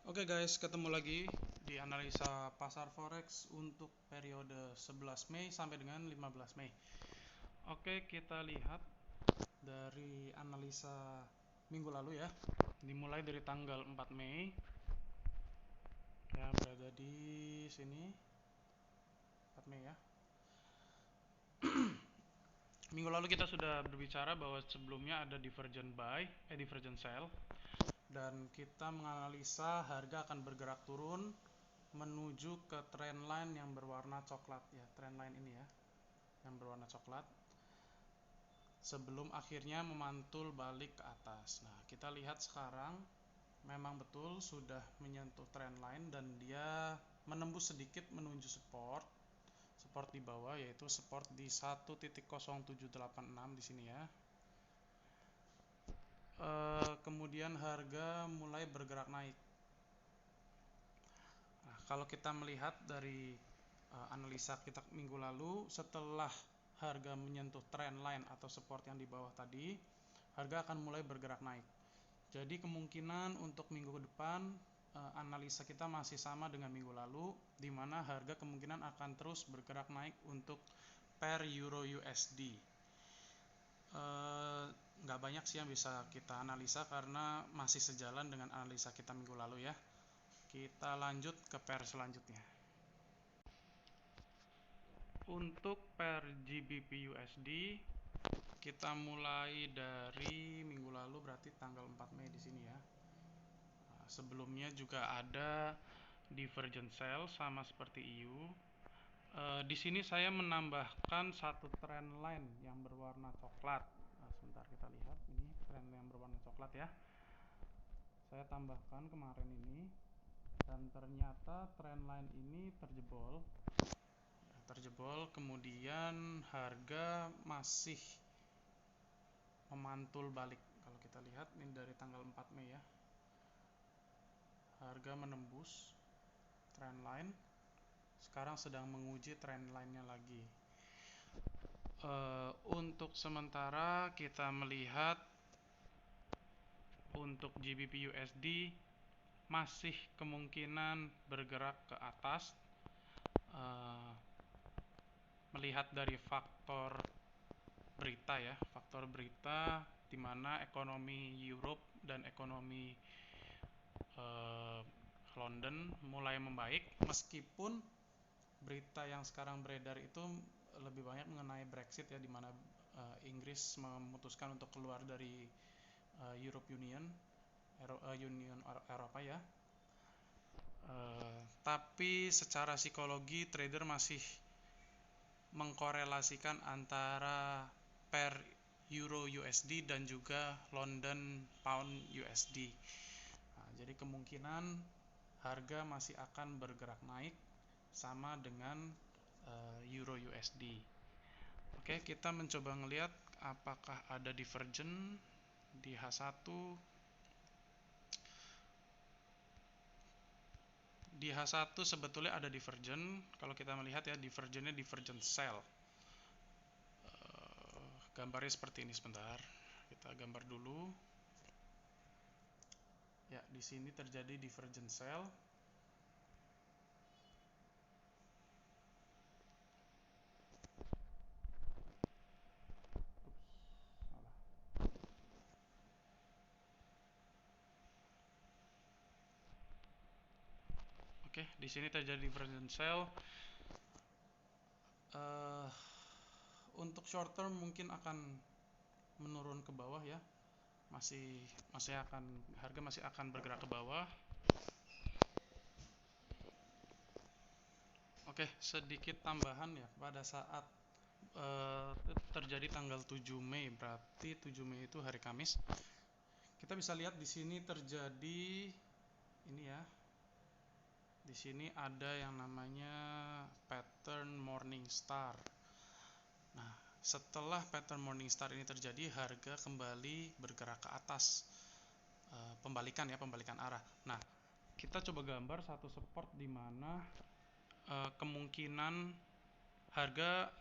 Oke guys, ketemu lagi di analisa pasar forex untuk periode 11 Mei sampai dengan 15 Mei. Oke, kita lihat dari analisa minggu lalu ya. Dimulai dari tanggal 4 Mei. Ya, berada di sini 4 Mei ya. Minggu lalu kita sudah berbicara bahwa sebelumnya ada divergent sell, dan kita menganalisa harga akan bergerak turun menuju ke trendline yang berwarna coklat ya, trendline ini ya, yang berwarna coklat, sebelum akhirnya memantul balik ke atas. Nah, kita lihat sekarang memang betul sudah menyentuh trendline dan dia menembus sedikit menuju support di bawah, yaitu support di 1.0786 di sini ya. Kemudian harga mulai bergerak naik. Nah, kalau kita melihat dari analisa kita minggu lalu, setelah harga menyentuh trendline atau support yang di bawah tadi, harga akan mulai bergerak naik. Jadi kemungkinan untuk minggu ke depan analisa kita masih sama dengan minggu lalu, di mana harga kemungkinan akan terus bergerak naik untuk pair Euro USD. Nggak banyak sih yang bisa kita analisa karena masih sejalan dengan analisa kita minggu lalu ya. Kita lanjut ke pair selanjutnya. Untuk pair GBP USD, kita mulai dari minggu lalu, berarti tanggal 4 Mei di sini ya. Nah, sebelumnya juga ada divergent sell sama seperti EU. Di sini saya menambahkan satu trend line yang berwarna coklat. Nah, sebentar kita lihat, ini trend yang berwarna coklat ya. Saya tambahkan kemarin ini, dan ternyata trend line ini terjebol, kemudian harga masih memantul balik. Kalau kita lihat ini dari tanggal 4 Mei ya, harga menembus trendline, sekarang sedang menguji trendline-nya lagi. Untuk sementara kita melihat untuk GBP USD masih kemungkinan bergerak ke atas, melihat dari faktor berita di mana ekonomi Europe dan ekonomi London mulai membaik, meskipun berita yang sekarang beredar itu lebih banyak mengenai Brexit ya, di mana Inggris memutuskan untuk keluar dari Union Eropa ya. Tapi secara psikologi trader masih mengkorelasikan antara pair Euro USD dan juga London Pound USD. Nah, jadi kemungkinan harga masih akan bergerak naik sama dengan Euro USD. Oke, kita mencoba ngelihat apakah ada divergent di H1. Di H1 sebetulnya ada divergent. Kalau kita melihat ya, divergentnya divergent sell. Gambarnya seperti ini, sebentar. Kita gambar dulu. Ya, di sini terjadi divergent sell. Oke, di sini terjadi divergent sell. Untuk short term mungkin akan menurun ke bawah ya. Harga masih akan bergerak ke bawah. Oke, sedikit tambahan ya, pada saat terjadi tanggal 7 Mei, berarti 7 Mei itu hari Kamis. Kita bisa lihat di sini terjadi ini ya. Di sini ada yang namanya pattern morning star. Nah, setelah pattern morning star ini terjadi, harga kembali bergerak ke atas. Pembalikan arah. Nah, kita coba gambar satu support di mana kemungkinan harga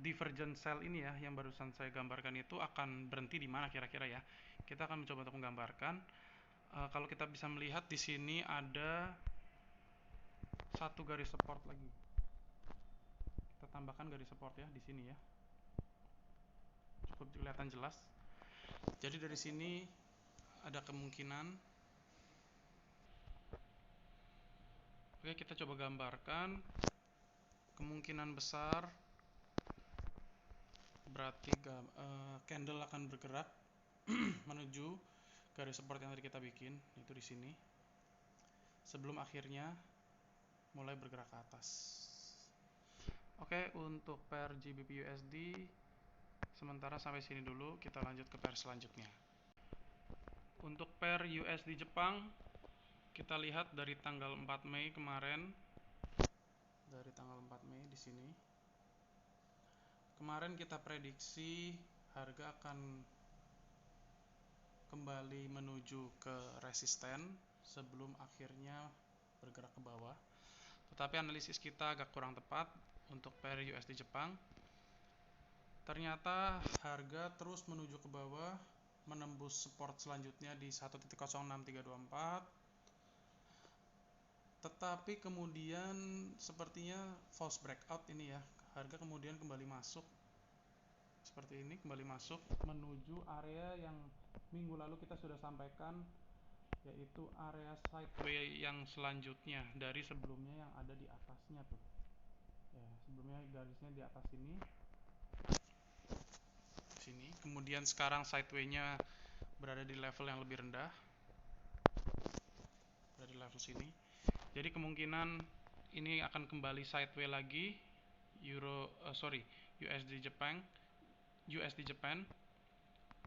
divergent sell ini ya, yang barusan saya gambarkan itu akan berhenti di mana kira-kira ya. Kita akan mencoba untuk menggambarkan. Kalau kita bisa melihat di sini ada satu garis support lagi. Kita tambahkan garis support ya di sini ya. Cukup kelihatan jelas. Jadi dari sini ada kemungkinan. Oke, kita coba gambarkan. Kemungkinan besar berarti candle akan bergerak menuju garis support yang tadi kita bikin, itu di sini. Sebelum akhirnya mulai bergerak ke atas. Oke, untuk pair GBP USD sementara sampai sini dulu, kita lanjut ke pair selanjutnya. Untuk pair USD Jepang, kita lihat dari tanggal 4 Mei kemarin. Dari tanggal 4 Mei di sini. Kemarin kita prediksi harga akan kembali menuju ke resisten sebelum akhirnya bergerak ke bawah. Tetapi analisis kita agak kurang tepat untuk pair USD Jepang. Ternyata harga terus menuju ke bawah, menembus support selanjutnya di 1.06324. Tetapi kemudian sepertinya false breakout ini ya. Harga kemudian kembali masuk seperti ini, kembali masuk menuju area yang minggu lalu kita sudah sampaikan, yaitu area sideway yang selanjutnya dari sebelumnya yang ada di atasnya tuh. Ya, sebelumnya garisnya di atas ini. Sini. Kemudian sekarang sideway-nya berada di level yang lebih rendah. Dari level sini. Jadi kemungkinan ini akan kembali sideway lagi USD Japan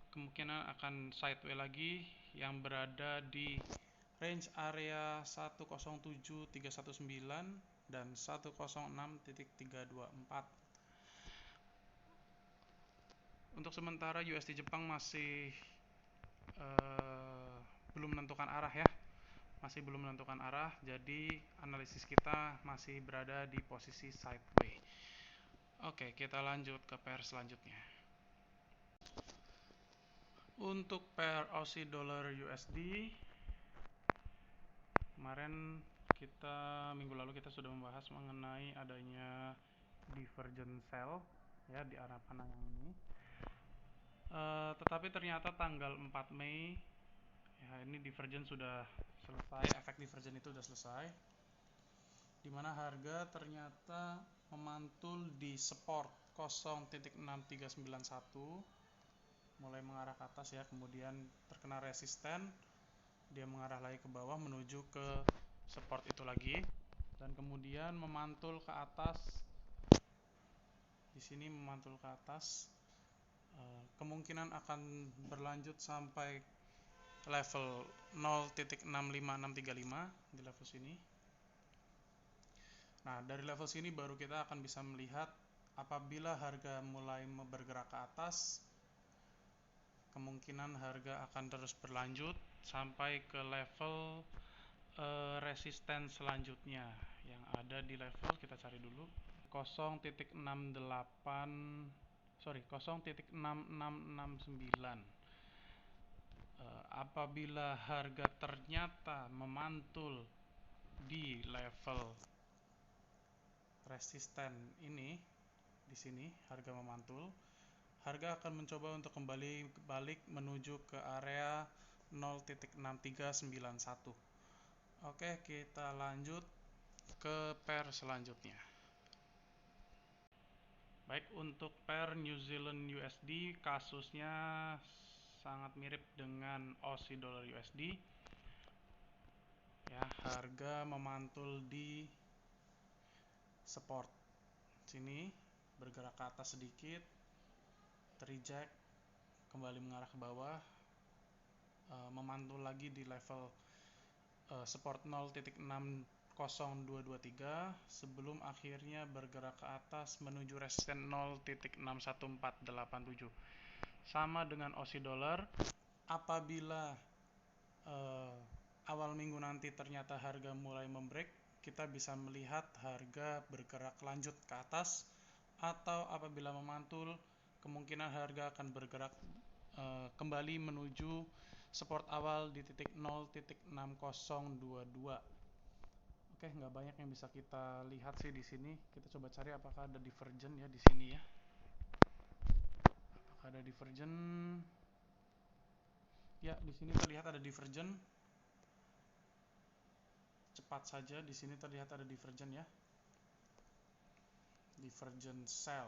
kemungkinan akan sideway lagi yang berada di range area 107.319 dan 106.324. Untuk sementara USD Jepang masih belum menentukan arah ya. Masih belum menentukan arah, jadi analisis kita masih berada di posisi sideway. Oke, kita lanjut ke pair selanjutnya. Untuk pair Aussie Dollar USD, kemarin minggu lalu kita sudah membahas mengenai adanya divergent sell ya di arah panah yang ini. Tetapi ternyata tanggal 4 Mei ya, ini divergent sudah selesai, efek divergent itu sudah selesai, di mana harga ternyata memantul di support 0.6391 mulai mengarah ke atas ya, kemudian terkena resisten, dia mengarah lagi ke bawah menuju ke support itu lagi, dan kemudian memantul ke atas. Di sini memantul ke atas, kemungkinan akan berlanjut sampai level 0.65635 di level sini. Nah, dari level sini baru kita akan bisa melihat apabila harga mulai bergerak ke atas, kemungkinan harga akan terus berlanjut sampai ke level resisten selanjutnya yang ada di level, kita cari dulu, 0.6669. Apabila harga ternyata memantul di level resisten ini, di sini harga memantul, harga akan mencoba untuk kembali balik menuju ke area 0.6391. Oke, kita lanjut ke pair selanjutnya. Baik, untuk pair New Zealand USD kasusnya sangat mirip dengan Aussie Dollar USD. Ya, harga memantul di support sini, bergerak ke atas sedikit, tereject, kembali mengarah ke bawah, memantul lagi di level support 0.60223 sebelum akhirnya bergerak ke atas menuju resisten 0.61487. Sama dengan Aussie Dollar, apabila awal minggu nanti ternyata harga mulai membreak, kita bisa melihat harga bergerak lanjut ke atas, atau apabila memantul, kemungkinan harga akan bergerak kembali menuju support awal di titik 0.6022. Oke, nggak banyak yang bisa kita lihat sih di sini. Kita coba cari apakah ada divergent ya di sini ya. Apakah ada divergent? Ya, di sini terlihat ada divergent. Cepat saja di sini terlihat ada divergent ya. Divergent sell.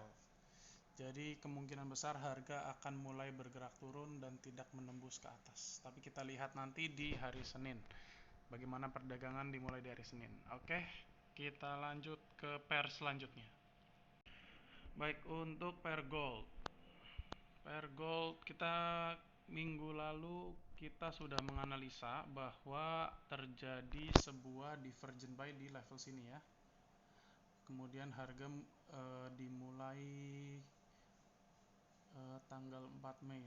Jadi kemungkinan besar harga akan mulai bergerak turun dan tidak menembus ke atas. Tapi kita lihat nanti di hari Senin. Bagaimana perdagangan dimulai di hari Senin. Oke, kita lanjut ke pair selanjutnya. Baik, untuk pair gold. Pair gold kita minggu lalu kita sudah menganalisa bahwa terjadi sebuah divergent buy di level sini ya. Kemudian harga dimulai tanggal 4 Mei.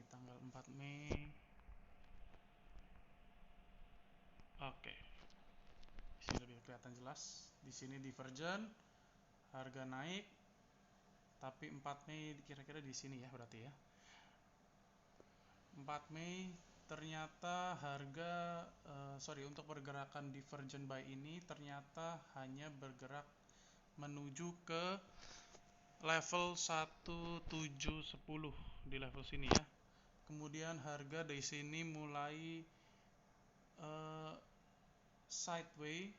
Oke. Di sini lebih kelihatan jelas. Di sini divergent, harga naik, tapi 4 Mei kira-kira di sini ya berarti ya. 4 Mei ternyata harga untuk pergerakan divergent buy ini ternyata hanya bergerak menuju ke level 1710 di level sini ya. Kemudian harga dari sini mulai sideways.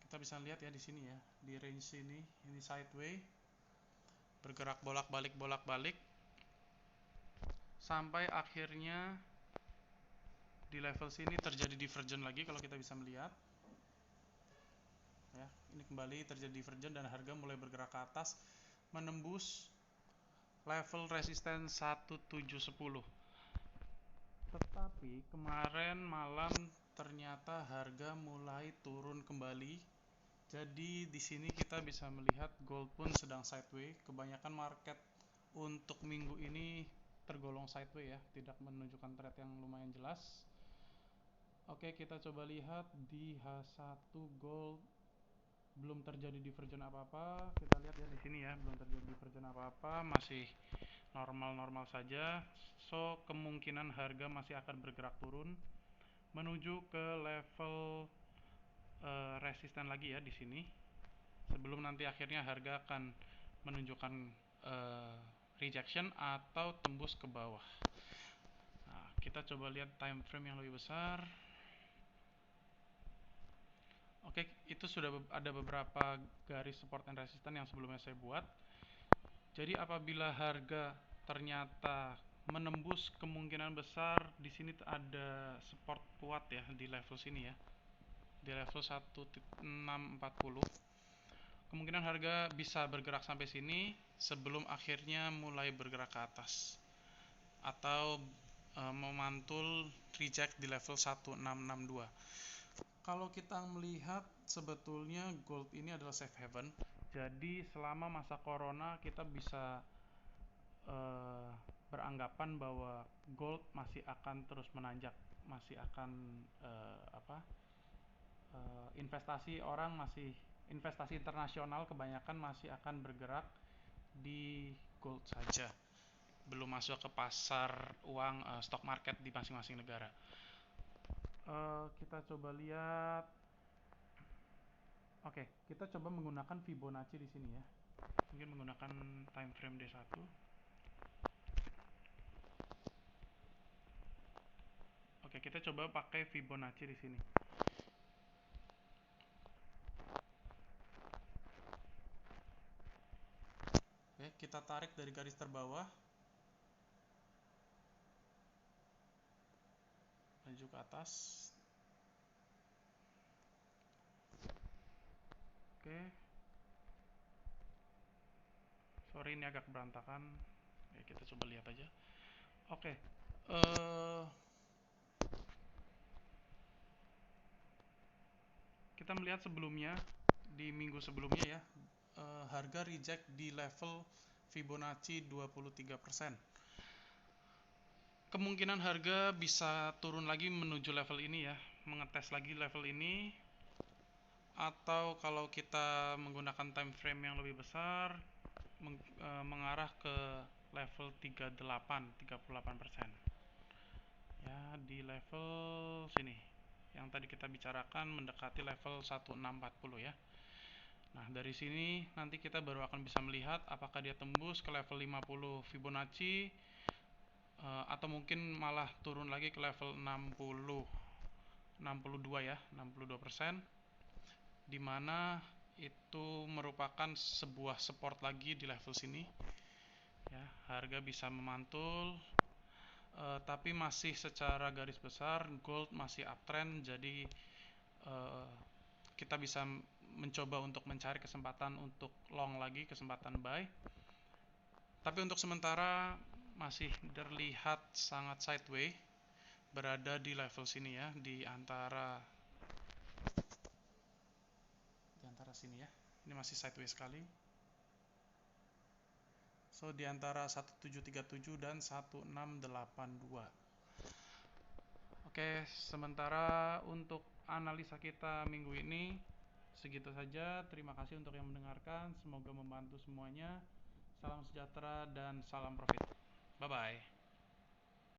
Kita bisa lihat ya di sini ya, di range ini sideways, bergerak bolak-balik sampai akhirnya di level sini terjadi divergent lagi kalau kita bisa melihat. Ya, ini kembali terjadi divergent dan harga mulai bergerak ke atas menembus level resisten 1710. Tetapi kemarin malam ternyata harga mulai turun kembali. Jadi di sini kita bisa melihat gold pun sedang sideways. Kebanyakan market untuk minggu ini tergolong sideways ya, tidak menunjukkan trend yang lumayan jelas. Oke, kita coba lihat di H1 gold belum terjadi divergent apa-apa. Kita lihat ya di sini ya, belum terjadi divergent apa-apa, masih normal-normal saja. So, kemungkinan harga masih akan bergerak turun menuju ke level resisten lagi ya di sini. Sebelum nanti akhirnya harga akan menunjukkan rejection atau tembus ke bawah. Nah, kita coba lihat time frame yang lebih besar. Oke, itu sudah ada beberapa garis support and resistance yang sebelumnya saya buat. Jadi apabila harga ternyata menembus, kemungkinan besar di sini ada support kuat ya di level sini ya. Di level 1640. Kemungkinan harga bisa bergerak sampai sini sebelum akhirnya mulai bergerak ke atas. Atau memantul reject di level 1662. Kalau kita melihat sebetulnya gold ini adalah safe haven. Jadi selama masa corona kita bisa beranggapan bahwa gold masih akan terus menanjak, masih akan investasi orang masih investasi internasional kebanyakan masih akan bergerak di gold saja. Belum masuk ke pasar uang stock market di masing-masing negara. Kita coba lihat. Oke, kita coba menggunakan Fibonacci di sini ya. Mungkin menggunakan time frame D1. Oke, kita coba pakai Fibonacci di sini. Oke, kita tarik dari garis terbawah maju ke atas. Oke. Sorry ini agak berantakan. Ya, kita coba lihat aja. Oke. Kita melihat sebelumnya di minggu sebelumnya ya, harga reject di level Fibonacci 23%. Kemungkinan harga bisa turun lagi menuju level ini ya, mengetes lagi level ini, atau kalau kita menggunakan time frame yang lebih besar mengarah ke level 38%. ya di level sini yang tadi kita bicarakan, mendekati level 1640 ya. Nah, dari sini nanti kita baru akan bisa melihat apakah dia tembus ke level 50 Fibonacci atau mungkin malah turun lagi ke level 62 ya, 62%, dimana itu merupakan sebuah support lagi di level sini ya. Harga bisa memantul, tapi masih secara garis besar gold masih uptrend, jadi kita bisa mencoba untuk mencari kesempatan untuk long lagi, kesempatan buy. Tapi untuk sementara masih terlihat sangat sideways, berada di level sini ya, di antara sini ya. Ini masih sideways sekali. So di antara 1737 dan 1682. Oke, sementara untuk analisa kita minggu ini segitu saja. Terima kasih untuk yang mendengarkan. Semoga membantu semuanya. Salam sejahtera dan salam profit. Bye bye.